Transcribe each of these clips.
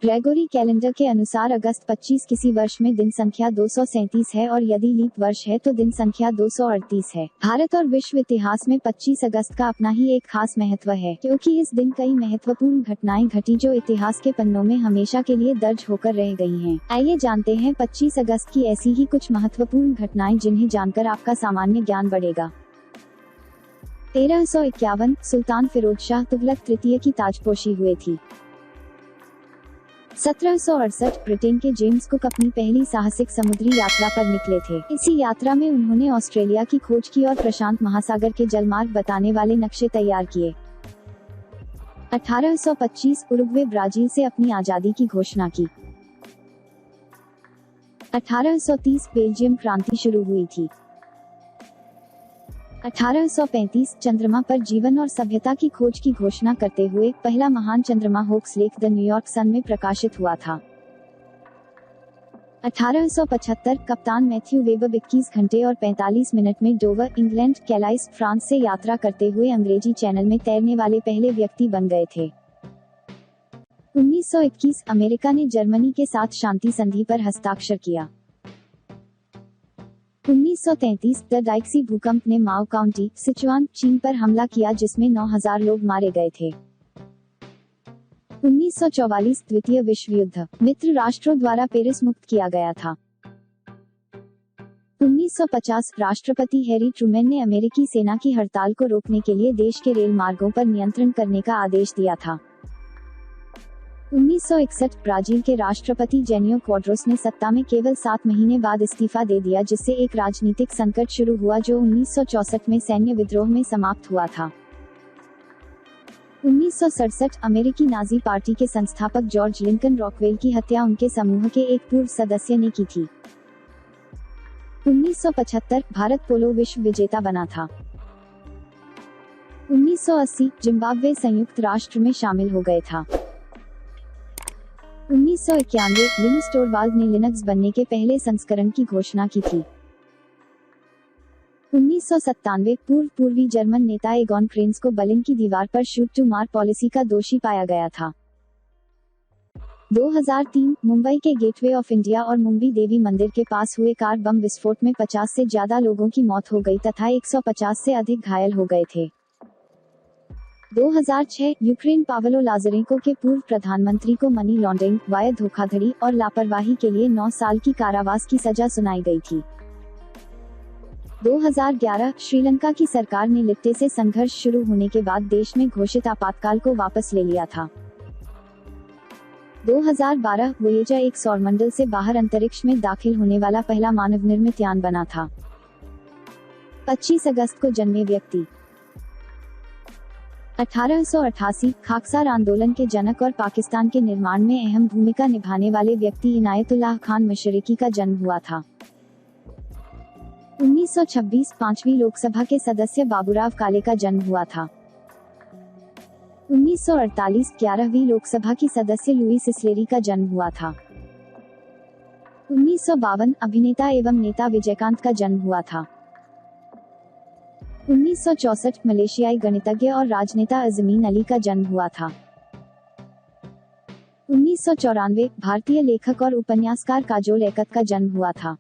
Gregory calendar के अनुसार अगस्त 25 किसी वर्ष में दिन संख्या 237 है और यदि लीप वर्ष है तो दिन संख्या 238 है। भारत और विश्व इतिहास में 25 अगस्त का अपना ही एक खास महत्व है, क्योंकि इस दिन कई महत्वपूर्ण घटनाएं घटी जो इतिहास के पन्नों में हमेशा के लिए दर्ज होकर रह गई हैं। आइए जानते हैं 25 अगस्त की ऐसी ही कुछ महत्वपूर्ण घटनाएं जिन्हें जानकर आपका सामान्य ज्ञान बढ़ेगा। 1351 सुल्तान फिरोज शाह तुगलक तृतीय की ताजपोशी हुए थी। 1768 ब्रिटेन के जेम्स कुक अपनी पहली साहसिक समुद्री यात्रा पर निकले थे। इसी यात्रा में उन्होंने ऑस्ट्रेलिया की खोज की और प्रशांत महासागर के जलमार्ग बताने वाले नक्शे तैयार किए। 1825 उरुग्वे ब्राजील से अपनी आजादी की घोषणा की। 1830 बेल्जियम क्रांति शुरू हुई थी। 1835 चंद्रमा पर जीवन और सभ्यता की खोज की घोषणा करते हुए पहला महान चंद्रमा होक्स लेख द न्यूयॉर्क सन में प्रकाशित हुआ था। 1875 कप्तान मैथ्यू वेबर 21 घंटे और 45 मिनट में डोवर इंग्लैंड कैलाइस फ्रांस से यात्रा करते हुए अंग्रेजी चैनल में तैरने वाले पहले व्यक्ति बन गए थे। 1921 अमेरिका ने जर्मनी के साथ शांति संधि पर हस्ताक्षर किया। 1933 द डाइक्सी भूकंप ने माओ काउंटी, सिचुआन, चीन पर हमला किया जिसमें 9000 लोग मारे गए थे। 1944 द्वितीय विश्व युद्ध मित्र राष्ट्रों द्वारा पेरिस मुक्त किया गया था। 1950 राष्ट्रपति हैरी ट्रूमैन ने अमेरिकी सेना की हड़ताल को रोकने के लिए देश के रेल मार्गों पर नियंत्रण करने का आदेश दिया था। 1961 ब्राजील के राष्ट्रपति जेनियो क्वाड्रोस ने सत्ता में केवल 7 महीने बाद इस्तीफा दे दिया जिससे एक राजनीतिक संकट शुरू हुआ जो 1964 में सैन्य विद्रोह में समाप्त हुआ था। 1967 अमेरिकी नाजी पार्टी के संस्थापक जॉर्ज लिंकन रॉकवेल की हत्या उनके समूह के एक पूर्व सदस्य ने की थी। 1975 भारत पोलो विश्व विजेता बना था। 1980 जिम्बाब्वे संयुक्त राष्ट्र में शामिल हो गए था। 1991 लिनस टोरवाल्ड ने लिनक्स बनने के पहले संस्करण की घोषणा की थी। 1997 पूर्वी जर्मन नेता एगॉन क्रेन्स को बर्लिन की दीवार पर शूट टू मार पॉलिसी का दोषी पाया गया था। 2003 मुंबई के गेटवे ऑफ इंडिया और मुंबई देवी मंदिर के पास हुए कार बम विस्फोट में 50 से ज्यादा लोगों की मौत हो गई तथा 150 से अधिक घायल हो गए थे। 2006 यूक्रेन पावलो लाज़रेंको के पूर्व प्रधानमंत्री को मनी लॉन्ड्रिंग, वायर धोखाधड़ी और लापरवाही के लिए 9 साल की कारावास की सजा सुनाई गई थी। 2011 श्रीलंका की सरकार ने लिप्टे से संघर्ष शुरू होने के बाद देश में घोषित आपातकाल को वापस ले लिया था। 2012 वोयेजर एक सौरमंडल से बाहर अंतरिक्ष में दाखिल होने वाला पहला मानव निर्मित यान बना था। 25 अगस्त को जन्मे व्यक्ति 1888 खाकसार आंदोलन के जनक और पाकिस्तान के निर्माण में अहम भूमिका निभाने वाले व्यक्ति इनायतुल्लाह खान मशरिकी का जन्म हुआ था। 1926 पांचवी लोकसभा के सदस्य बाबूराव काले का जन्म हुआ था। 1948 11वीं लोकसभा की सदस्य लुईस इस्लेरी का जन्म हुआ था। 1952 अभिनेता एवं नेता विजयकांत का जन्म हुआ था। 1964 मलेशियाई गणितज्ञ और राजनेता अज़मीन अली का जन्म हुआ था। 1994 भारतीय लेखक और उपन्यासकार काजोल एकत का जन्म हुआ था।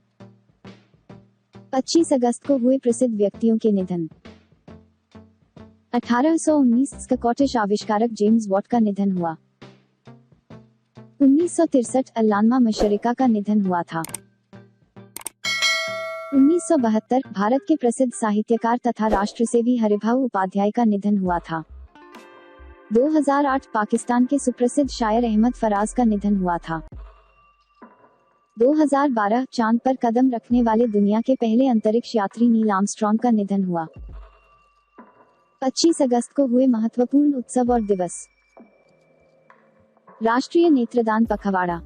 25 अगस्त को हुए प्रसिद्ध व्यक्तियों के निधन। 1819 स्कॉटिश आविष्कारक जेम्स वॉट का निधन हुआ। 1963 अल्लामा मशरिका का निधन हुआ था। 1972 भारत के प्रसिद्ध साहित्यकार तथा राष्ट्रसेवी हरिभाऊ उपाध्याय का निधन हुआ था। 2008 पाकिस्तान के सुप्रसिद्ध शायर अहमद फराज का निधन हुआ था। 2012 चांद पर कदम रखने वाले दुनिया के पहले अंतरिक्ष यात्री नील आर्मस्ट्रॉन्ग का निधन हुआ। 25 अगस्त को हुए महत्वपूर्ण उत्सव और दिवस। राष्ट्रीय नेत्रदान पखवाड़ा।